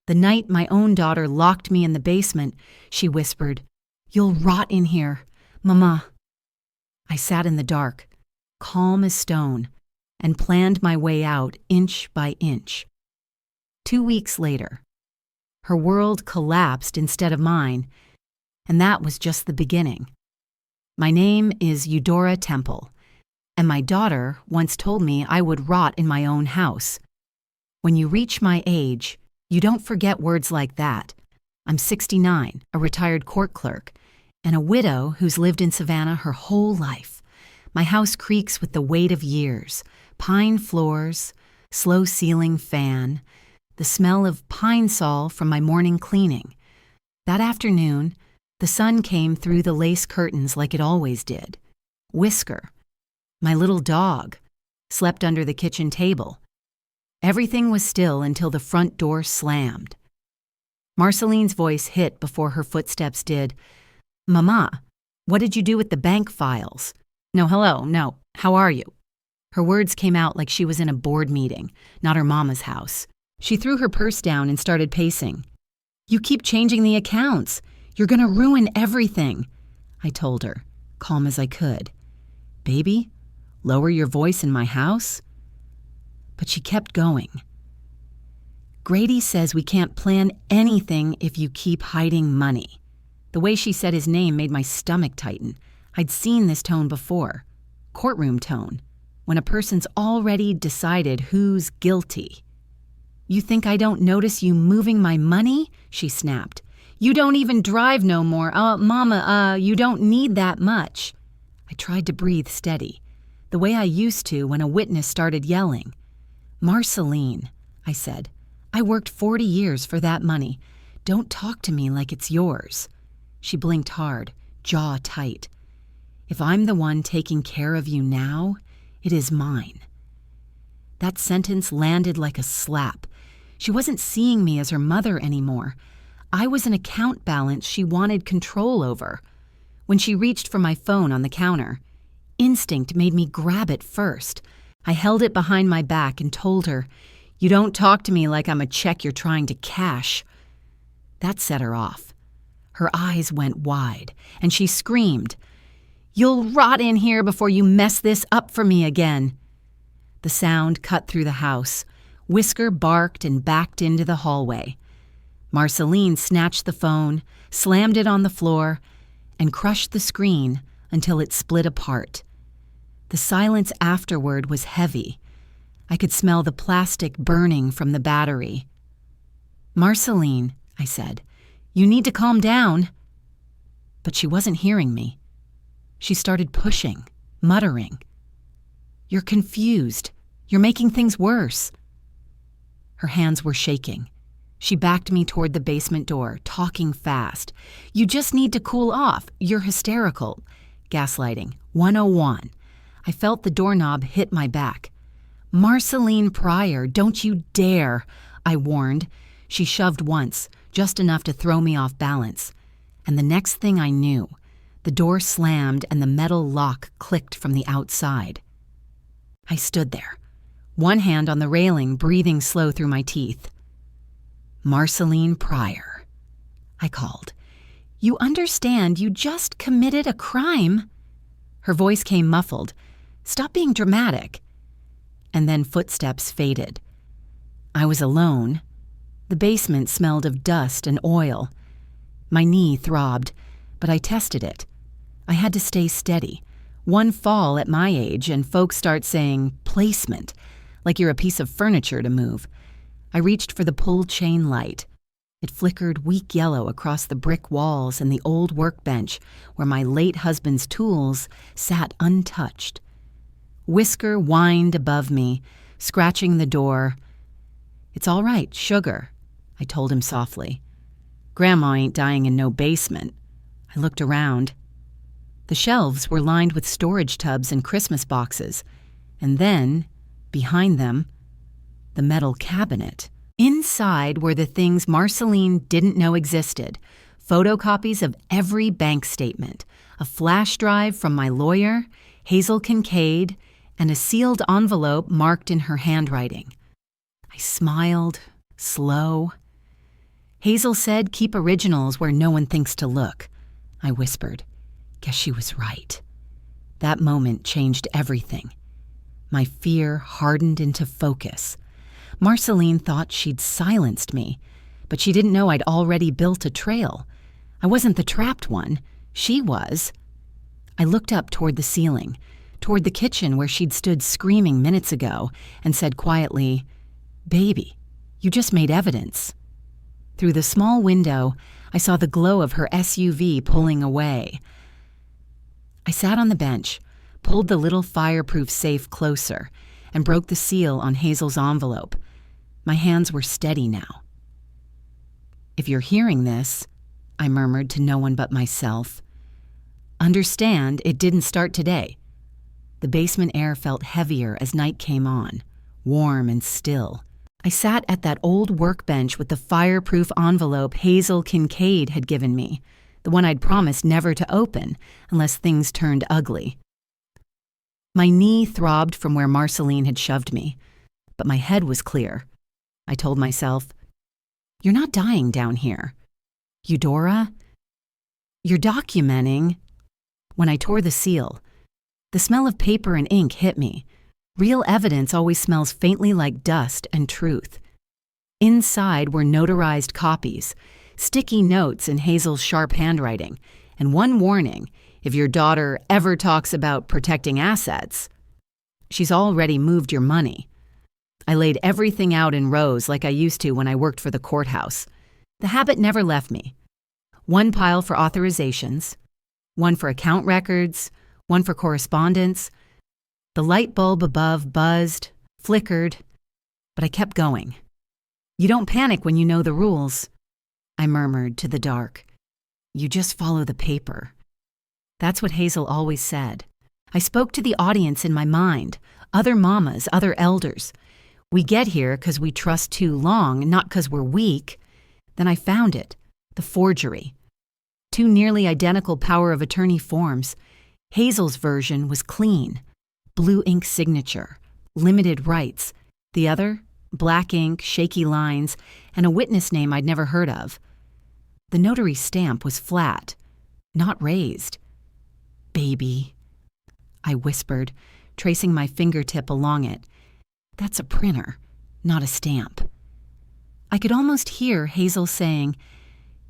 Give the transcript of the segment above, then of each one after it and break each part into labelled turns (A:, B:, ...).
A: The night my own daughter locked me in the basement, she whispered, "You'll rot in here, Mama." I sat in the dark, calm as stone, and planned my way out inch by inch. 2 weeks later, her world collapsed instead of mine, and that was just the beginning. My name is Eudora Temple, and my daughter once told me I would rot in my own house. When you reach my age, you don't forget words like that. I'm 69, a retired court clerk, and a widow who's lived in Savannah her whole life. My house creaks with the weight of years, pine floors, slow ceiling fan, the smell of pine sol from my morning cleaning. That afternoon, the sun came through the lace curtains like it always did. Whisker, my little dog, slept under the kitchen table. Everything was still until the front door slammed. Marceline's voice hit before her footsteps did. "Mama, what did you do with the bank files?" "No, hello, no, how are you?" Her words came out like she was in a board meeting, not her mama's house. She threw her purse down and started pacing. "You keep changing the accounts. You're gonna ruin everything," I told her, calm as I could. "Baby, lower your voice in my house?" But she kept going. "Grady says we can't plan anything if you keep hiding money." The way she said his name made my stomach tighten. I'd seen this tone before. Courtroom tone, when a person's already decided who's guilty. "You think I don't notice you moving my money?" she snapped. "You don't even drive no more. Mama, you don't need that much." I tried to breathe steady, the way I used to when a witness started yelling. "Marceline," I said, "I worked 40 years for that money. Don't talk to me like it's yours." She blinked hard, jaw tight. "If I'm the one taking care of you now, it is mine." That sentence landed like a slap. She wasn't seeing me as her mother anymore. I was an account balance she wanted control over. When she reached for my phone on the counter, instinct made me grab it first. I held it behind my back and told her, "You don't talk to me like I'm a check you're trying to cash." That set her off. Her eyes went wide, and she screamed, "You'll rot in here before you mess this up for me again." The sound cut through the house. Whisker barked and backed into the hallway. Marceline snatched the phone, slammed it on the floor, and crushed the screen until it split apart. The silence afterward was heavy. I could smell the plastic burning from the battery. "Marceline," I said, "you need to calm down." But she wasn't hearing me. She started pushing, muttering, "You're confused. You're making things worse." Her hands were shaking. She backed me toward the basement door, talking fast. "You just need to cool off. You're hysterical." Gaslighting 101. I felt the doorknob hit my back. "Marceline Pryor, don't you dare," I warned. She shoved once, just enough to throw me off balance. And the next thing I knew, the door slammed and the metal lock clicked from the outside. I stood there, one hand on the railing, breathing slow through my teeth. "Marceline Pryor," I called. "You understand you just committed a crime?" Her voice came muffled. "Stop being dramatic." And then footsteps faded. I was alone. The basement smelled of dust and oil. My knee throbbed, but I tested it. I had to stay steady. One fall at my age and folks start saying placement, like you're a piece of furniture to move. I reached for the pull chain light. It flickered weak yellow across the brick walls and the old workbench where my late husband's tools sat untouched. Whisker whined above me, scratching the door. "It's all right, sugar," I told him softly. "Grandma ain't dying in no basement." I looked around. The shelves were lined with storage tubs and Christmas boxes, and then, behind them, the metal cabinet. Inside were the things Marceline didn't know existed: photocopies of every bank statement, a flash drive from my lawyer, Hazel Kincaid, and a sealed envelope marked in her handwriting. I smiled, slow. Hazel said keep originals where no one thinks to look. I whispered. Guess she was right. That moment changed everything. My fear hardened into focus. Marceline thought she'd silenced me, but she didn't know I'd already built a trail. I wasn't the trapped one. She was. I looked up toward the ceiling, toward the kitchen where she'd stood screaming minutes ago, and said quietly, "Baby, you just made evidence." Through the small window, I saw the glow of her SUV pulling away. I sat on the bench, pulled the little fireproof safe closer, and broke the seal on Hazel's envelope. My hands were steady now. "If you're hearing this," I murmured to no one but myself, "understand it didn't start today." The basement air felt heavier as night came on, warm and still. I sat at that old workbench with the fireproof envelope Hazel Kincaid had given me, the one I'd promised never to open unless things turned ugly. My knee throbbed from where Marceline had shoved me, but my head was clear. I told myself, "You're not dying down here. Eudora, you're documenting." When I tore the seal, the smell of paper and ink hit me. Real evidence always smells faintly like dust and truth. Inside were notarized copies, sticky notes in Hazel's sharp handwriting, and one warning: if your daughter ever talks about protecting assets, she's already moved your money. I laid everything out in rows like I used to when I worked for the courthouse. The habit never left me. One pile for authorizations, one for account records, one for correspondence. The light bulb above buzzed, flickered, but I kept going. "You don't panic when you know the rules," I murmured to the dark. "You just follow the paper." That's what Hazel always said. I spoke to the audience in my mind, other mamas, other elders. We get here because we trust too long, not because we're weak. Then I found it, the forgery. Two nearly identical power of attorney forms. Hazel's version was clean. Blue ink signature, limited rights. The other, black ink, shaky lines, and a witness name I'd never heard of. The notary stamp was flat, not raised. "Baby," I whispered, tracing my fingertip along it. "That's a printer, not a stamp." I could almost hear Hazel saying,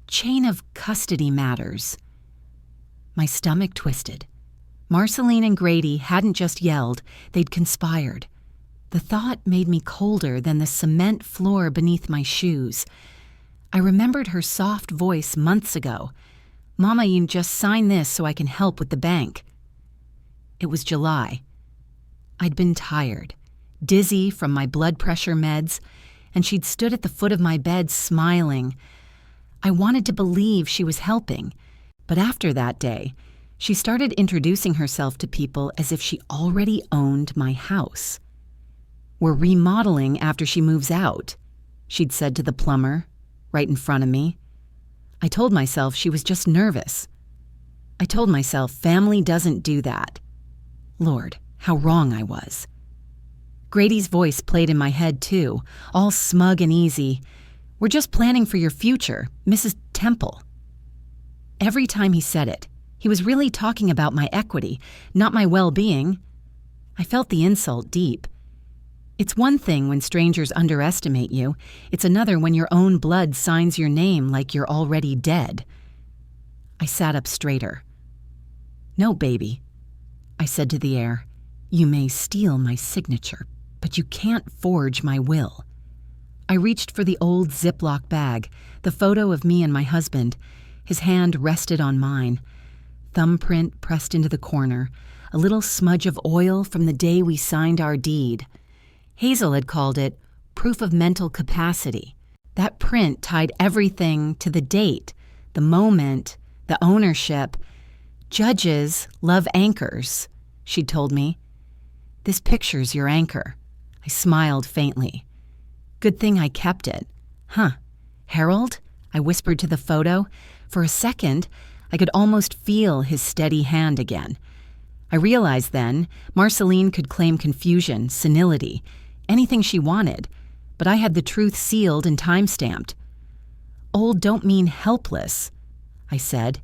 A: "Chain of custody matters." My stomach twisted. Marceline and Grady hadn't just yelled, they'd conspired. The thought made me colder than the cement floor beneath my shoes. I remembered her soft voice months ago. "Mama, you just sign this so I can help with the bank." It was July. I'd been tired, dizzy from my blood pressure meds, and she'd stood at the foot of my bed smiling. I wanted to believe she was helping, but after that day, she started introducing herself to people as if she already owned my house. "We're remodeling after she moves out," she'd said to the plumber, right in front of me. I told myself she was just nervous. I told myself family doesn't do that. Lord, how wrong I was. Grady's voice played in my head too, all smug and easy. "We're just planning for your future, Mrs. Temple." Every time he said it, he was really talking about my equity, not my well-being. I felt the insult deep. It's one thing when strangers underestimate you. It's another when your own blood signs your name like you're already dead. I sat up straighter. "No, baby," I said to the air. "You may steal my signature, but you can't forge my will." I reached for the old Ziploc bag, the photo of me and my husband. His hand rested on mine. Thumbprint pressed into the corner, a little smudge of oil from the day we signed our deed. Hazel had called it proof of mental capacity. That print tied everything to the date, the moment, the ownership. "Judges love anchors," she'd told me. "This picture's your anchor." I smiled faintly. Good thing I kept it. "Huh. Harold?" I whispered to the photo. For a second, I could almost feel his steady hand again. I realized then Marceline could claim confusion, senility, anything she wanted, but I had the truth sealed and time-stamped. old don't mean helpless, I said,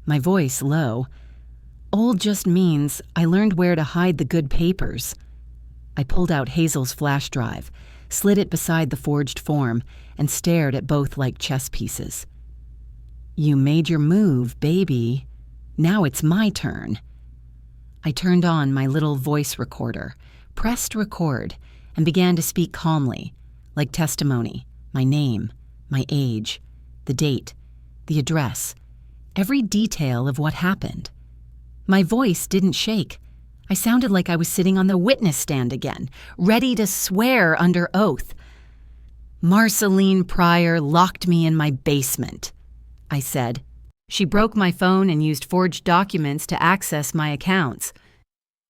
A: my voice low. Old just means I learned where to hide the good papers. I pulled out Hazel's flash drive, slid it beside the forged form, and stared at both like chess pieces. You made your move, baby. Now it's my turn. I turned on my little voice recorder, pressed record, and began to speak calmly, like testimony, my name, my age, the date, the address, every detail of what happened. My voice didn't shake. I sounded like I was sitting on the witness stand again, ready to swear under oath. Marceline Pryor locked me in my basement, I said. She broke my phone and used forged documents to access my accounts.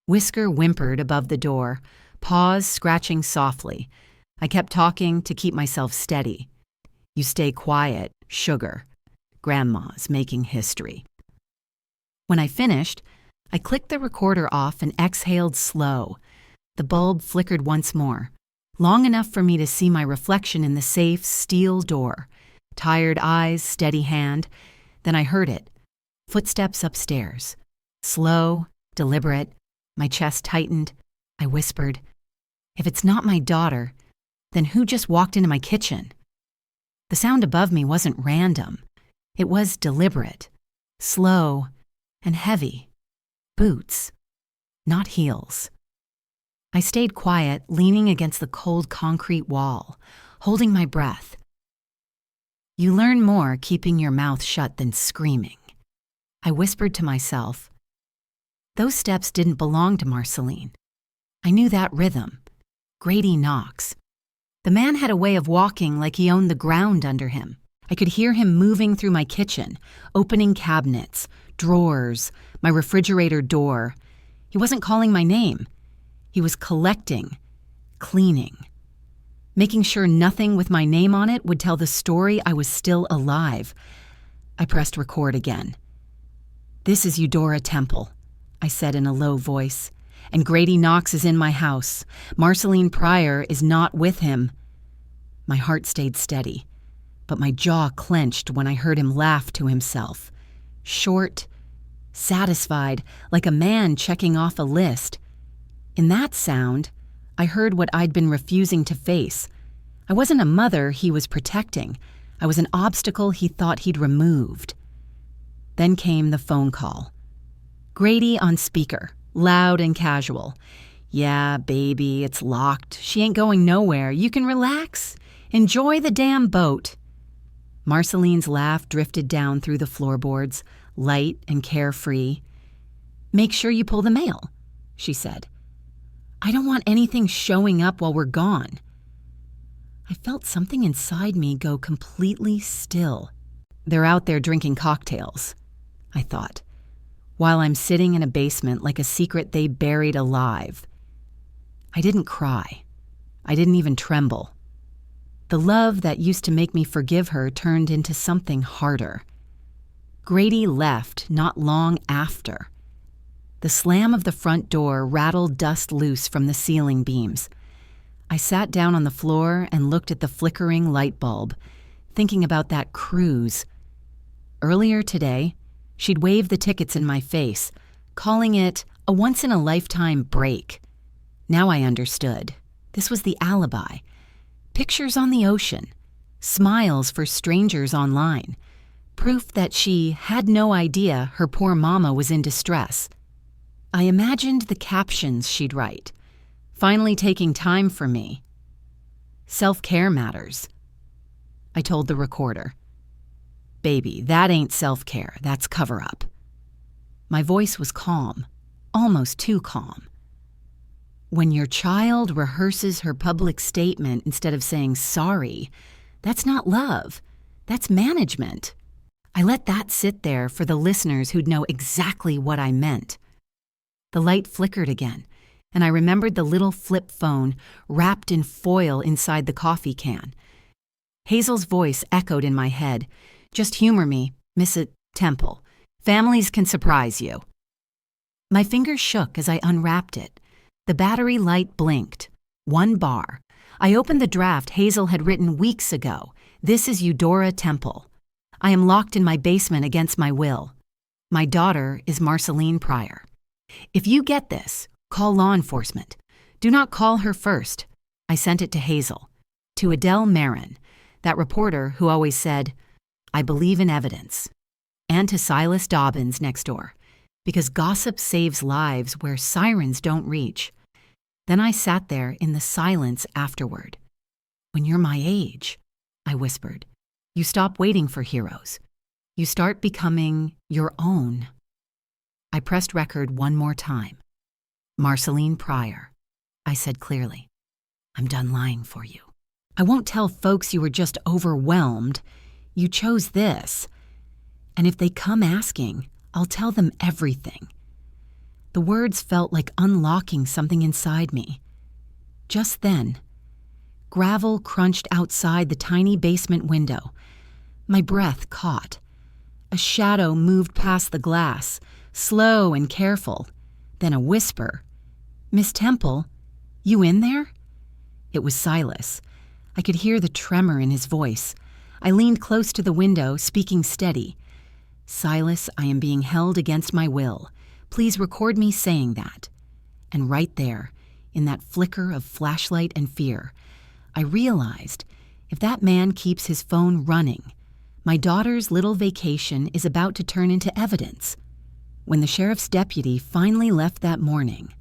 A: Whisker whimpered above the door, paws scratching softly. I kept talking to keep myself steady. You stay quiet, sugar. Grandma's making history. When I finished, I clicked the recorder off and exhaled slow. The bulb flickered once more, long enough for me to see my reflection in the safe steel door. Tired eyes, steady hand. Then I heard it. Footsteps upstairs. Slow, deliberate. My chest tightened. I whispered, "If it's not my daughter, then who just walked into my kitchen?" The sound above me wasn't random. It was deliberate, slow, and heavy. Boots, not heels. I stayed quiet, leaning against the cold concrete wall, holding my breath. You learn more keeping your mouth shut than screaming. I whispered to myself. Those steps didn't belong to Marceline. I knew that rhythm. Grady Knox. The man had a way of walking like he owned the ground under him. I could hear him moving through my kitchen, opening cabinets, drawers, my refrigerator door. He wasn't calling my name. He was collecting, cleaning, making sure nothing with my name on it would tell the story I was still alive. I pressed record again. "This is Eudora Temple," I said in a low voice, "and Grady Knox is in my house. Marceline Pryor is not with him." My heart stayed steady, but my jaw clenched when I heard him laugh to himself. Short, satisfied, like a man checking off a list. In that sound, I heard what I'd been refusing to face. I wasn't a mother he was protecting. I was an obstacle he thought he'd removed. Then came the phone call. Grady on speaker, loud and casual. "Yeah, baby, it's locked. She ain't going nowhere. You can relax. Enjoy the damn boat." Marceline's laugh drifted down through the floorboards, light and carefree. "Make sure you pull the mail," she said. "I don't want anything showing up while we're gone." I felt something inside me go completely still. They're out there drinking cocktails, I thought, while I'm sitting in a basement like a secret they buried alive. I didn't cry. I didn't even tremble. The love that used to make me forgive her turned into something harder. Grady left not long after. The slam of the front door rattled dust loose from the ceiling beams. I sat down on the floor and looked at the flickering light bulb, thinking about that cruise. Earlier today, she'd waved the tickets in my face, calling it a once-in-a-lifetime break. Now I understood. This was the alibi. Pictures on the ocean, smiles for strangers online, proof that she had no idea her poor mama was in distress. I imagined the captions she'd write, finally taking time for me. Self-care matters. I told the recorder. "Baby, that ain't self-care, that's cover-up." My voice was calm, almost too calm. When your child rehearses her public statement instead of saying sorry, that's not love, that's management. I let that sit there for the listeners who'd know exactly what I meant. The light flickered again, and I remembered the little flip phone wrapped in foil inside the coffee can. Hazel's voice echoed in my head. "Just humor me, Miss Temple. Families can surprise you." My fingers shook as I unwrapped it. The battery light blinked. 1 bar. I opened the draft Hazel had written weeks ago, This is Eudora Temple. I am locked in my basement against my will. My daughter is Marceline Pryor. If you get this, call law enforcement. Do not call her first. I sent it to Hazel, to Adele Marin, that reporter who always said, I believe in evidence, and to Silas Dobbins next door, because gossip saves lives where sirens don't reach. Then I sat there in the silence afterward. When you're my age, I whispered, you stop waiting for heroes. You start becoming your own. I pressed record one more time. Marceline Pryor, I said clearly. I'm done lying for you. I won't tell folks you were just overwhelmed. You chose this. And if they come asking, I'll tell them everything. The words felt like unlocking something inside me. Just then, gravel crunched outside the tiny basement window. My breath caught. A shadow moved past the glass, slow and careful. Then a whisper. Miss Temple, you in there? It was Silas. I could hear the tremor in his voice. I leaned close to the window, speaking steady. Silas, I am being held against my will. Please record me saying that. And right there, in that flicker of flashlight and fear, I realized if that man keeps his phone running, my daughter's little vacation is about to turn into evidence. When the sheriff's deputy finally left that morning,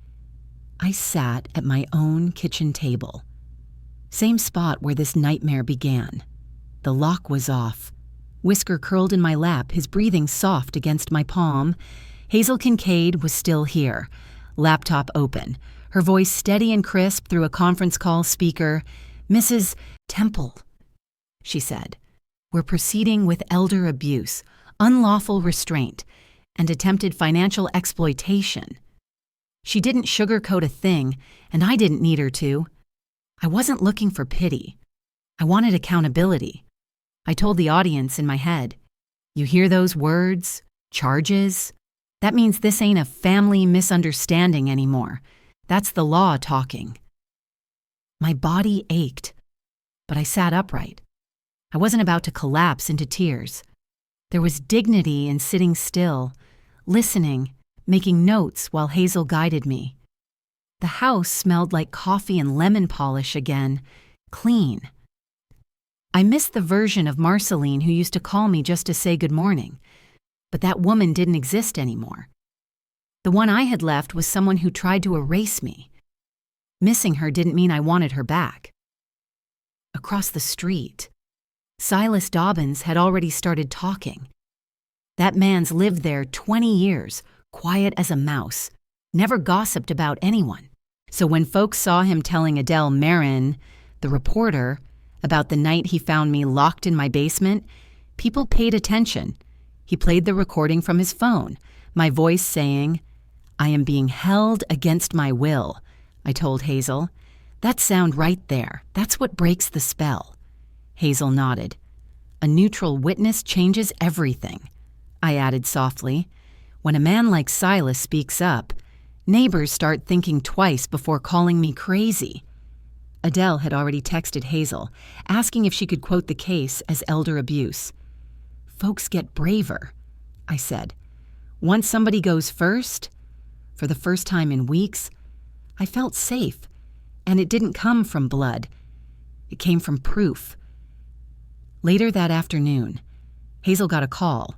A: I sat at my own kitchen table. Same spot where this nightmare began. The lock was off. Whisker curled in my lap, his breathing soft against my palm. Hazel Kincaid was still here, laptop open, her voice steady and crisp through a conference call speaker. Mrs. Temple, she said, we're proceeding with elder abuse, unlawful restraint, and attempted financial exploitation. She didn't sugarcoat a thing, and I didn't need her to. I wasn't looking for pity. I wanted accountability. I told the audience in my head, you hear those words, charges? That means this ain't a family misunderstanding anymore. That's the law talking. My body ached, but I sat upright. I wasn't about to collapse into tears. There was dignity in sitting still, listening, making notes while Hazel guided me. The house smelled like coffee and lemon polish again, clean. I missed the version of Marceline who used to call me just to say good morning, but that woman didn't exist anymore. The one I had left was someone who tried to erase me. Missing her didn't mean I wanted her back. Across the street, Silas Dobbins had already started talking. That man's lived there 20 years, quiet as a mouse, never gossiped about anyone. So when folks saw him telling Adele Marin, the reporter, about the night he found me locked in my basement, people paid attention. He played the recording from his phone, my voice saying, I am being held against my will, I told Hazel. That sound right there, that's what breaks the spell. Hazel nodded. A neutral witness changes everything. I added softly. When a man like Silas speaks up, neighbors start thinking twice before calling me crazy. Adele had already texted Hazel, asking if she could quote the case as elder abuse. Folks get braver, I said. Once somebody goes first, for the first time in weeks, I felt safe, and it didn't come from blood. It came from proof. Later that afternoon, Hazel got a call.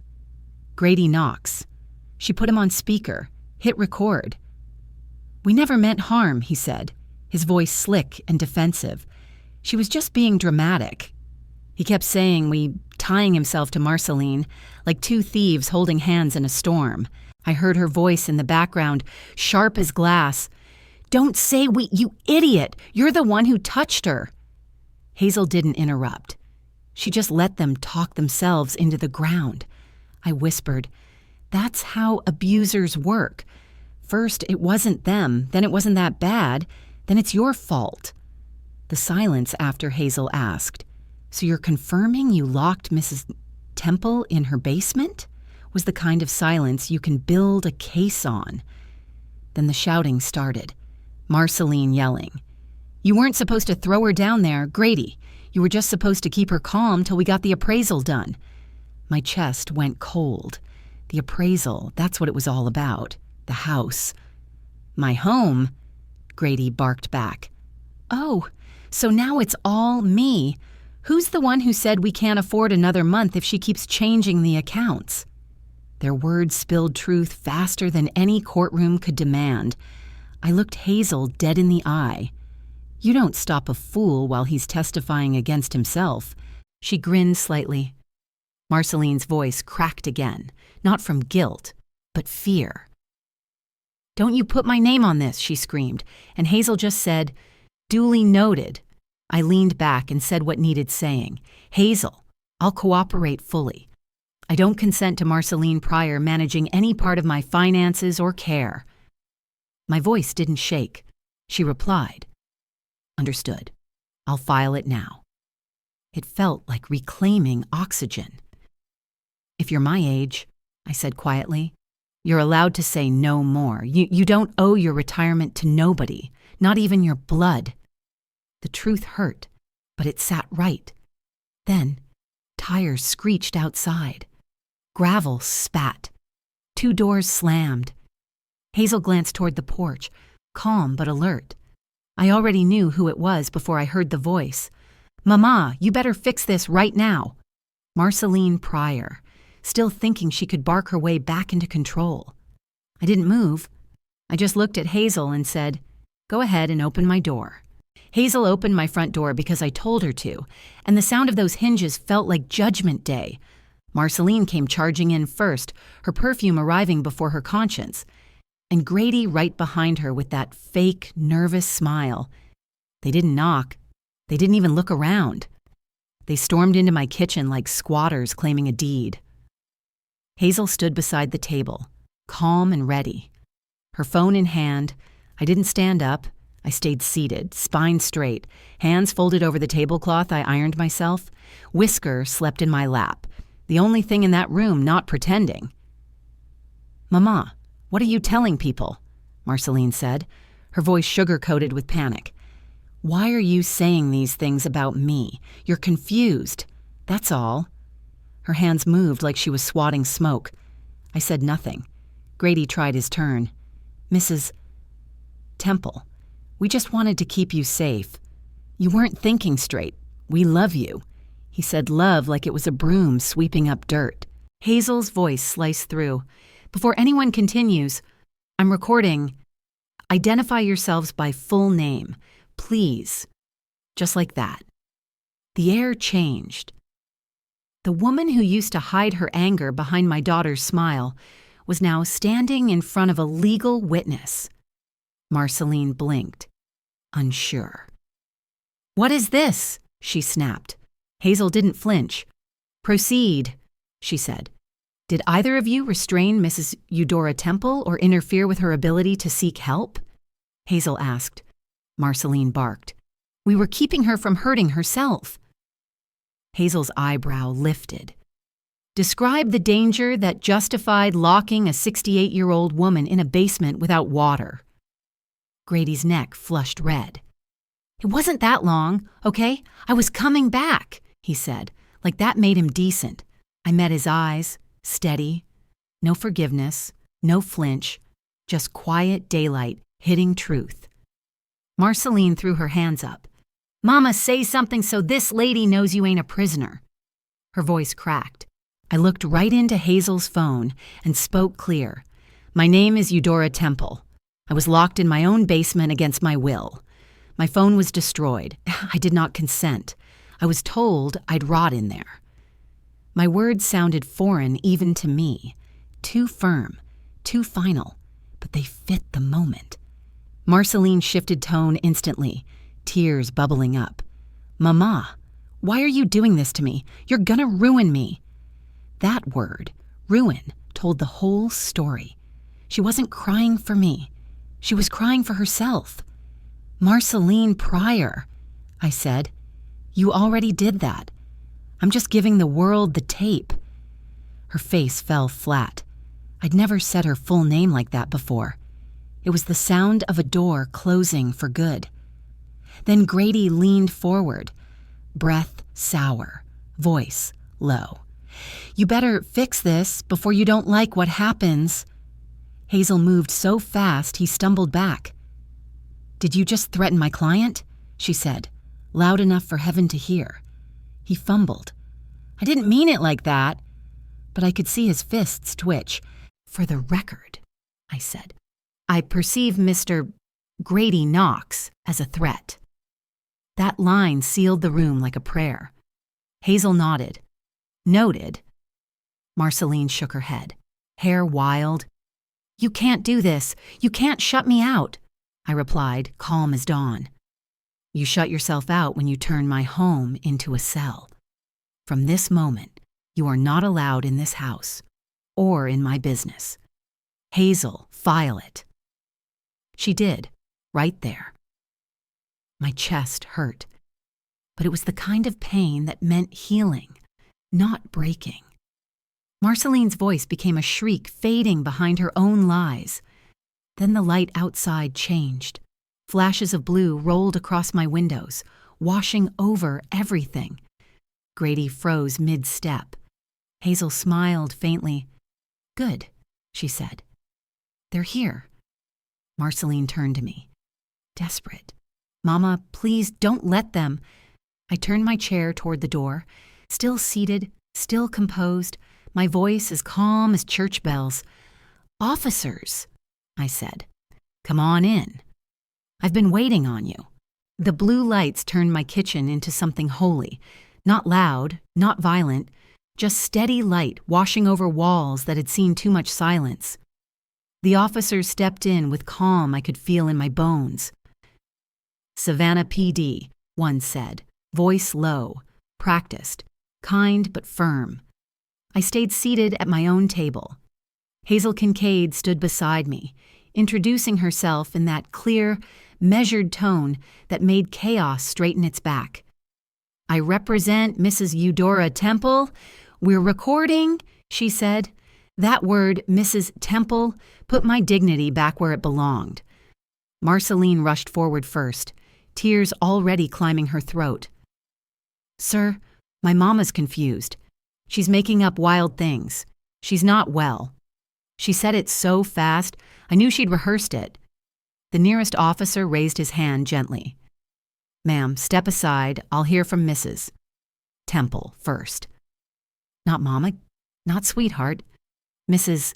A: Grady Knox. She put him on speaker, hit record. We never meant harm, he said, his voice slick and defensive. She was just being dramatic. He kept saying tying himself to Marceline, like two thieves holding hands in a storm. I heard her voice in the background, sharp as glass. Don't say you idiot! You're the one who touched her! Hazel didn't interrupt. She just let them talk themselves into the ground. I whispered, that's how abusers work. First, it wasn't them, then it wasn't that bad, then it's your fault. The silence after Hazel asked, so you're confirming you locked Mrs. Temple in her basement? Was the kind of silence you can build a case on. Then the shouting started. Marceline yelling, you weren't supposed to throw her down there, Grady. You were just supposed to keep her calm till we got the appraisal done. My chest went cold. The appraisal, that's what it was all about. The house. My home? Grady barked back. Oh, so now it's all me. Who's the one who said we can't afford another month if she keeps changing the accounts? Their words spilled truth faster than any courtroom could demand. I looked Hazel dead in the eye. You don't stop a fool while he's testifying against himself. She grinned slightly. Marceline's voice cracked again, not from guilt, but fear. Don't you put my name on this, she screamed, and Hazel just said, duly noted. I leaned back and said what needed saying. Hazel, I'll cooperate fully. I don't consent to Marceline Pryor managing any part of my finances or care. My voice didn't shake. She replied, Understood. I'll file it now. It felt like reclaiming oxygen. If you're my age, I said quietly, you're allowed to say no more. You don't owe your retirement to nobody, not even your blood. The truth hurt, but it sat right. Then, tires screeched outside. Gravel spat. 2 doors slammed. Hazel glanced toward the porch, calm but alert. I already knew who it was before I heard the voice. Mama, you better fix this right now. Marceline Pryor, still thinking she could bark her way back into control. I didn't move. I just looked at Hazel and said, Go ahead and open my door. Hazel opened my front door because I told her to, and the sound of those hinges felt like Judgment Day. Marceline came charging in first, her perfume arriving before her conscience, and Grady right behind her with that fake, nervous smile. They didn't knock. They didn't even look around. They stormed into my kitchen like squatters claiming a deed. Hazel stood beside the table, calm and ready. Her phone in hand, I didn't stand up. I stayed seated, spine straight, hands folded over the tablecloth I ironed myself. Whisker slept in my lap, the only thing in that room not pretending. Mama, what are you telling people? Marceline said, her voice sugar-coated with panic. Why are you saying these things about me? You're confused. That's all. Her hands moved like she was swatting smoke. I said nothing. Grady tried his turn. Mrs. Temple, we just wanted to keep you safe. You weren't thinking straight. We love you. He said love like it was a broom sweeping up dirt. Hazel's voice sliced through. Before anyone continues, I'm recording. Identify yourselves by full name, please. Just like that. The air changed. The woman who used to hide her anger behind my daughter's smile was now standing in front of a legal witness. Marceline blinked, unsure. What is this? She snapped. Hazel didn't flinch. Proceed, she said. Did either of you restrain Mrs. Eudora Temple or interfere with her ability to seek help? Hazel asked. Marceline barked. We were keeping her from hurting herself. Hazel's eyebrow lifted. Describe the danger that justified locking a 68-year-old woman in a basement without water. Grady's neck flushed red. It wasn't that long, okay? I was coming back, he said, like that made him decent. I met his eyes. Steady, no forgiveness, no flinch, just quiet daylight hitting truth. Marceline threw her hands up. Mama, say something so this lady knows you ain't a prisoner. Her voice cracked. I looked right into Hazel's phone and spoke clear. My name is Eudora Temple. I was locked in my own basement against my will. My phone was destroyed. I did not consent. I was told I'd rot in there. My words sounded foreign even to me, too firm, too final, but they fit the moment. Marceline shifted tone instantly, tears bubbling up. Mama, why are you doing this to me? You're gonna ruin me. That word, ruin, told the whole story. She wasn't crying for me. She was crying for herself. Marceline Pryor, I said. You already did that. I'm just giving the world the tape. Her face fell flat. I'd never said her full name like that before. It was the sound of a door closing for good. Then Grady leaned forward. breath sour, voice low. "You better fix this before you don't like what happens." Hazel moved so fast he stumbled back. "Did you just threaten my client?" she said, loud enough for heaven to hear. He fumbled. "I didn't mean it like that." But I could see his fists twitch. "For the record," I said, "I perceive Mr. Grady Knox as a threat." That line sealed the room like a prayer. Hazel nodded. "Noted." Marceline shook her head, hair wild. "You can't do this. You can't shut me out," I replied, calm as dawn. "You shut yourself out when you turn my home into a cell. From this moment, you are not allowed in this house or in my business. Hazel, file it." She did, right there. My chest hurt, but it was the kind of pain that meant healing, not breaking. Marceline's voice became a shriek fading behind her own lies. Then the light outside changed. Flashes of blue rolled across my windows, washing over everything. Grady froze mid-step. Hazel smiled faintly. "Good," she said. "They're here." Marceline turned to me, desperate. "Mama, please don't let them." I turned my chair toward the door, still seated, still composed, my voice as calm as church bells. "Officers," I said. "Come on in. I've been waiting on you." The blue lights turned my kitchen into something holy, not loud, not violent, just steady light washing over walls that had seen too much silence. The officers stepped in with calm I could feel in my bones. "Savannah PD," one said, voice low, practiced, kind but firm. I stayed seated at my own table. Hazel Kincaid stood beside me, introducing herself in that clear, measured tone that made chaos straighten its back. "I represent Mrs. Eudora Temple. We're recording," she said. That word, Mrs. Temple, put my dignity back where it belonged. Marceline rushed forward first, tears already climbing her throat. "Sir, my mama's confused. She's making up wild things. She's not well." She said it so fast, I knew she'd rehearsed it. The nearest officer raised his hand gently. "Ma'am, step aside. I'll hear from Mrs. Temple first." "Not Mama, not sweetheart. Mrs.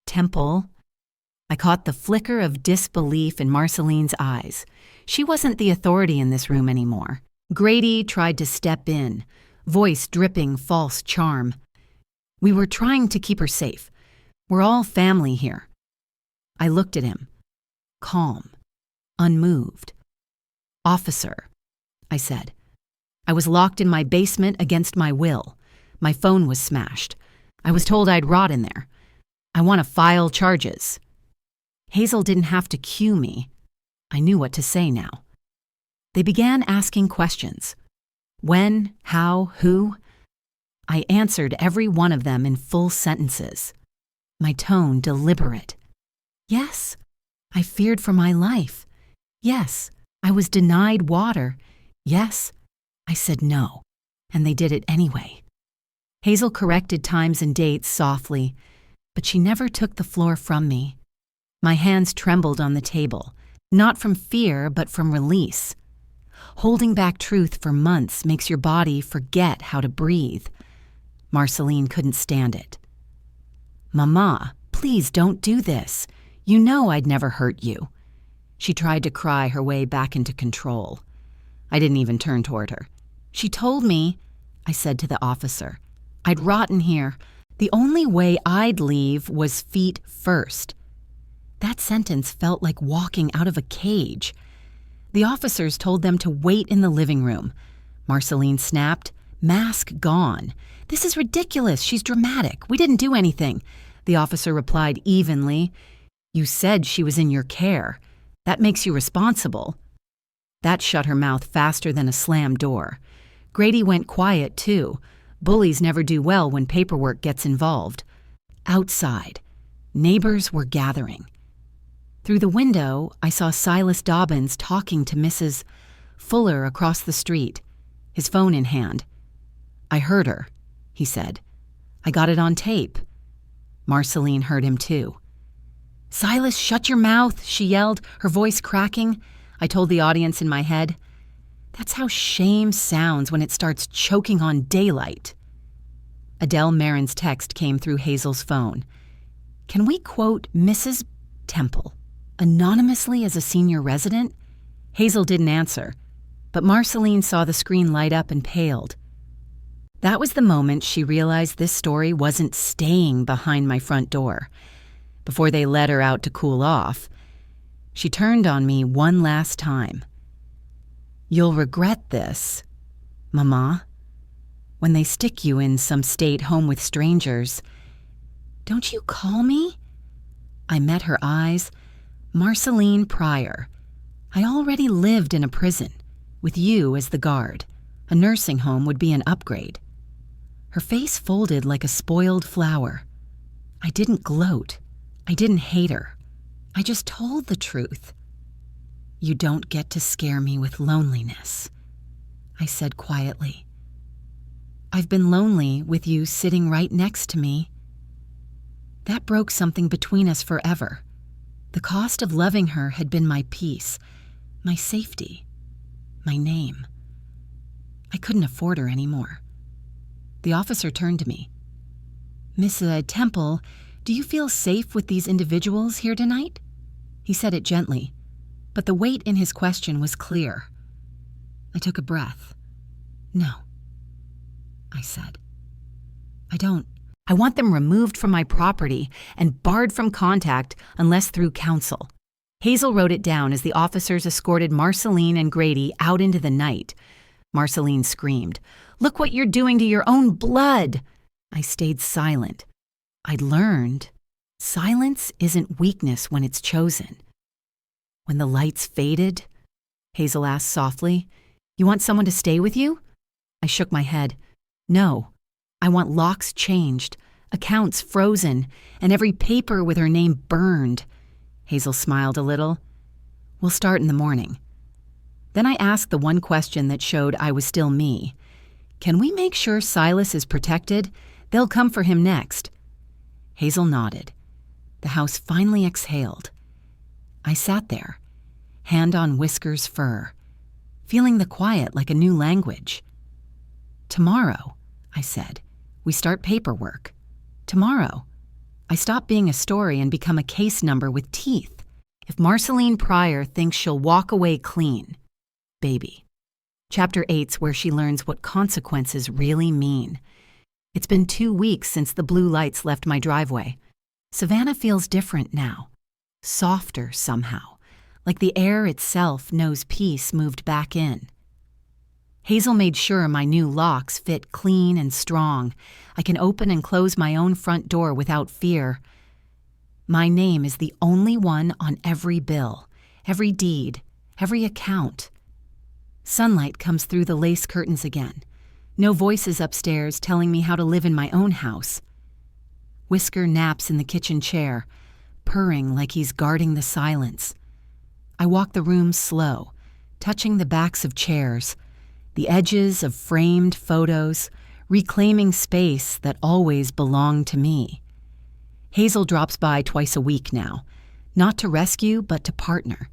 A: Temple." I caught the flicker of disbelief in Marceline's eyes. She wasn't the authority in this room anymore. Grady tried to step in, voice dripping false charm. "We were trying to keep her safe. We're all family here." I looked at him, calm, unmoved. "Officer," I said. "I was locked in my basement against my will. My phone was smashed. I was told I'd rot in there. I want to file charges." Hazel didn't have to cue me. I knew what to say now. They began asking questions. When, how, who? I answered every one of them in full sentences. My tone deliberate. Yes, I feared for my life. Yes, I was denied water. Yes, I said no, and they did it anyway. Hazel corrected times and dates softly, but she never took the floor from me. My hands trembled on the table, not from fear, but from release. Holding back truth for months makes your body forget how to breathe. Marceline couldn't stand it. "Mama, please don't do this. You know I'd never hurt you." She tried to cry her way back into control. I didn't even turn toward her. "She told me," I said to the officer, "I'd rot in here. The only way I'd leave was feet first." That sentence felt like walking out of a cage. The officers told them to wait in the living room. Marceline snapped, "Mask gone. This is ridiculous. She's dramatic. We didn't do anything." The officer replied evenly, "You said she was in your care. That makes you responsible." That shut her mouth faster than a slammed door. Grady went quiet, too. Bullies never do well when paperwork gets involved. Outside, neighbors were gathering. Through the window, I saw Silas Dobbins talking to Mrs. Fuller across the street. his phone in hand. "I heard her," he said. "I got it on tape." Marceline heard him too. "Silas, shut your mouth," she yelled, her voice cracking. I told the audience in my head, "That's how shame sounds when it starts choking on daylight." Adele Marin's text came through Hazel's phone. "Can we quote Mrs. Temple anonymously as a senior resident?" Hazel didn't answer, but Marceline saw the screen light up and paled. That was the moment she realized this story wasn't staying behind my front door. Before they let her out to cool off, she turned on me one last time. "You'll regret this, Mama. When they stick you in some state home with strangers, don't you call me?" I met her eyes. "Marceline Pryor, I already lived in a prison, with you as the guard. A nursing home would be an upgrade." Her face folded like a spoiled flower. I didn't gloat. I didn't hate her. I just told the truth. "You don't get to scare me with loneliness," I said quietly. "I've been lonely with you sitting right next to me." That broke something between us forever. The cost of loving her had been my peace, my safety, my name. I couldn't afford her anymore. The officer turned to me. "Miss Temple, do you feel safe with these individuals here tonight?" He said it gently, but the weight in his question was clear. I took a breath. "No," I said. "I don't. I want them removed from my property and barred from contact unless through counsel." Hazel wrote it down as the officers escorted Marceline and Grady out into the night. Marceline screamed, "Look what you're doing to your own blood!" I stayed silent. I'd learned silence isn't weakness when it's chosen. When the lights faded, Hazel asked softly, "You want someone to stay with you?" I shook my head. "No, I want locks changed, accounts frozen, and every paper with her name burned." Hazel smiled a little. "We'll start in the morning." Then I asked the one question that showed I was still me. "Can we make sure Silas is protected? They'll come for him next." Hazel nodded. The house finally exhaled. I sat there, hand on Whisker's fur, feeling the quiet like a new language. "Tomorrow," I said, "we start paperwork. Tomorrow, I stop being a story and become a case number with teeth. If Marceline Pryor thinks she'll walk away clean, baby." Chapter 8's where she learns what consequences really mean. It's been 2 weeks since the blue lights left my driveway. Savannah feels different now, softer somehow, like the air itself knows peace moved back in. Hazel made sure my new locks fit clean and strong. I can open and close my own front door without fear. My name is the only one on every bill, every deed, every account. Sunlight comes through the lace curtains again. No voices upstairs telling me how to live in my own house. Whisker naps in the kitchen chair, purring like he's guarding the silence. I walk the room slow, touching the backs of chairs, the edges of framed photos, reclaiming space that always belonged to me. Hazel drops by twice a week now, not to rescue, but to partner.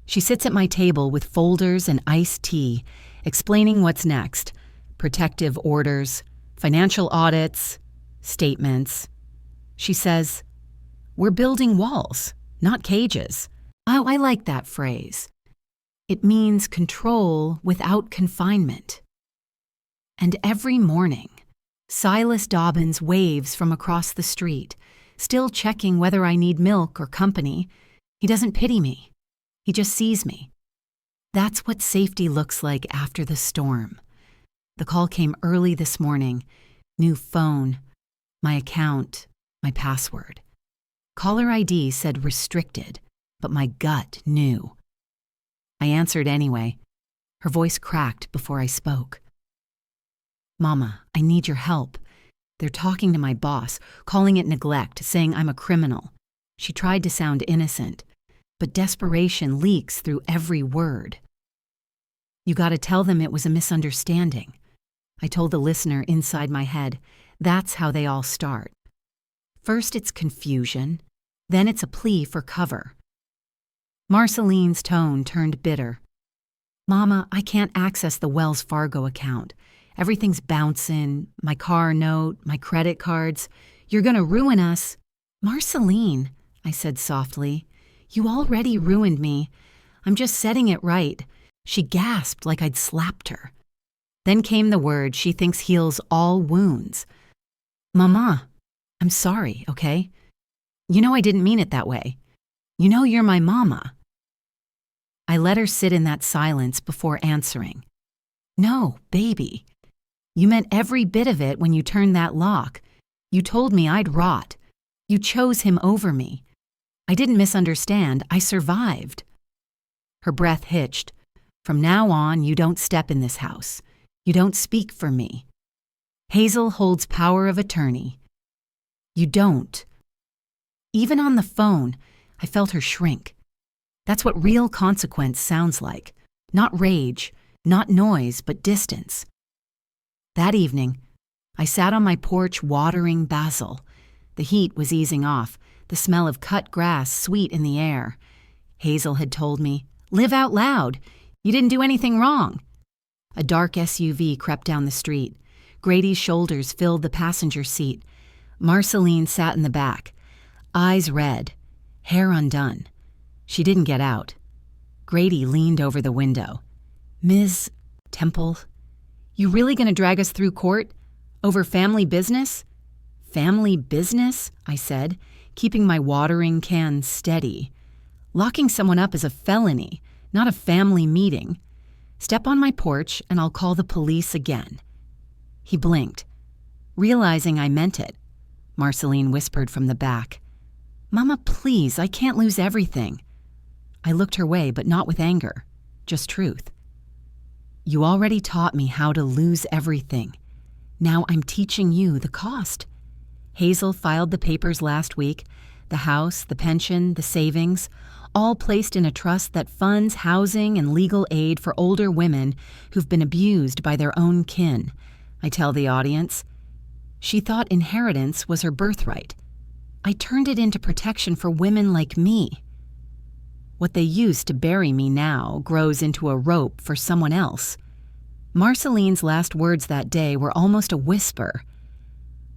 A: She sits at my table with folders and iced tea, explaining what's next: protective orders, financial audits, statements. She says, "We're building walls, not cages." Oh, I like that phrase. It means control without confinement. And every morning, Silas Dobbins waves from across the street, still checking whether I need milk or company. He doesn't pity me. He just sees me. That's what safety looks like after the storm. The call came early this morning. New phone, my account, my password. Caller ID said restricted, but my gut knew. I answered anyway. Her voice cracked before I spoke. "Mama, I need your help. They're talking to my boss, calling it neglect, saying I'm a criminal." She tried to sound innocent, but desperation leaks through every word. You gotta tell them it was a misunderstanding. I told the listener inside my head, that's how they all start. First it's confusion, then it's a plea for cover. Marceline's tone turned bitter. Mama, I can't access the Wells Fargo account. Everything's bouncing, my car note, my credit cards. You're gonna ruin us. Marceline, I said softly, you already ruined me. I'm just setting it right. She gasped like I'd slapped her. Then came the word she thinks heals all wounds. Mama, I'm sorry, okay? You know I didn't mean it that way. You know you're my mama. I let her sit in that silence before answering. No, baby. You meant every bit of it when you turned that lock. You told me I'd rot. You chose him over me. I didn't misunderstand. I survived. Her breath hitched. From now on, you don't step in this house. You don't speak for me. Hazel holds power of attorney. You don't. Even on the phone, I felt her shrink. That's what real consequence sounds like. Not rage, not noise, but distance. That evening, I sat on my porch watering basil. The heat was easing off, the smell of cut grass sweet in the air. Hazel had told me, live out loud. You didn't do anything wrong. A dark SUV crept down the street. Grady's shoulders filled the passenger seat. Marceline sat in the back, eyes red, hair undone. She didn't get out. Grady leaned over the window. Ms. Temple, you really gonna drag us through court? Over family business? Family business? I said, keeping my watering can steady. Locking someone up is a felony, not a family meeting. Step on my porch and I'll call the police again. He blinked. Realizing I meant it, Marceline whispered from the back. Mama, please, I can't lose everything. I looked her way, but not with anger, just truth. You already taught me how to lose everything. Now I'm teaching you the cost. Hazel filed the papers last week, the house, the pension, the savings, all placed in a trust that funds housing and legal aid for older women who've been abused by their own kin. I tell the audience. She thought inheritance was her birthright. I turned it into protection for women like me. What they used to bury me now grows into a rope for someone else. Marceline's last words that day were almost a whisper.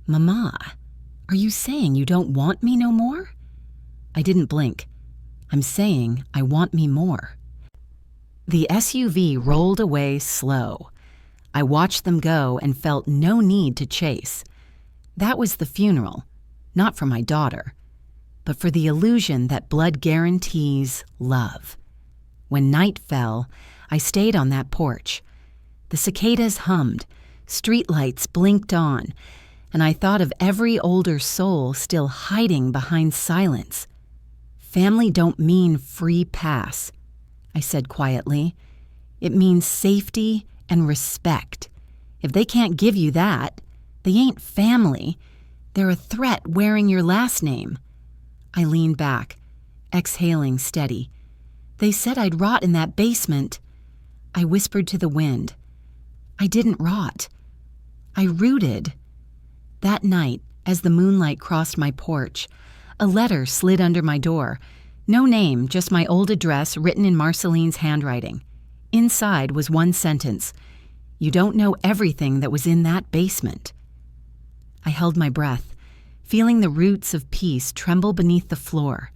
A: Mama, are you saying you don't want me no more? I didn't blink. I'm saying I want me more. The SUV rolled away slow. I watched them go and felt no need to chase. That was the funeral, not for my daughter, but for the illusion that blood guarantees love. When night fell, I stayed on that porch. The cicadas hummed, streetlights blinked on, and I thought of every older soul still hiding behind silence. Family don't mean free pass, I said quietly. It means safety and respect. If they can't give you that, they ain't family. They're a threat wearing your last name. I leaned back, exhaling steady. They said I'd rot in that basement. I whispered to the wind. I didn't rot. I rooted. That night, as the moonlight crossed my porch, a letter slid under my door. No name, just my old address written in Marceline's handwriting. Inside was one sentence. You don't know everything that was in that basement. I held my breath, feeling the roots of peace tremble beneath the floor.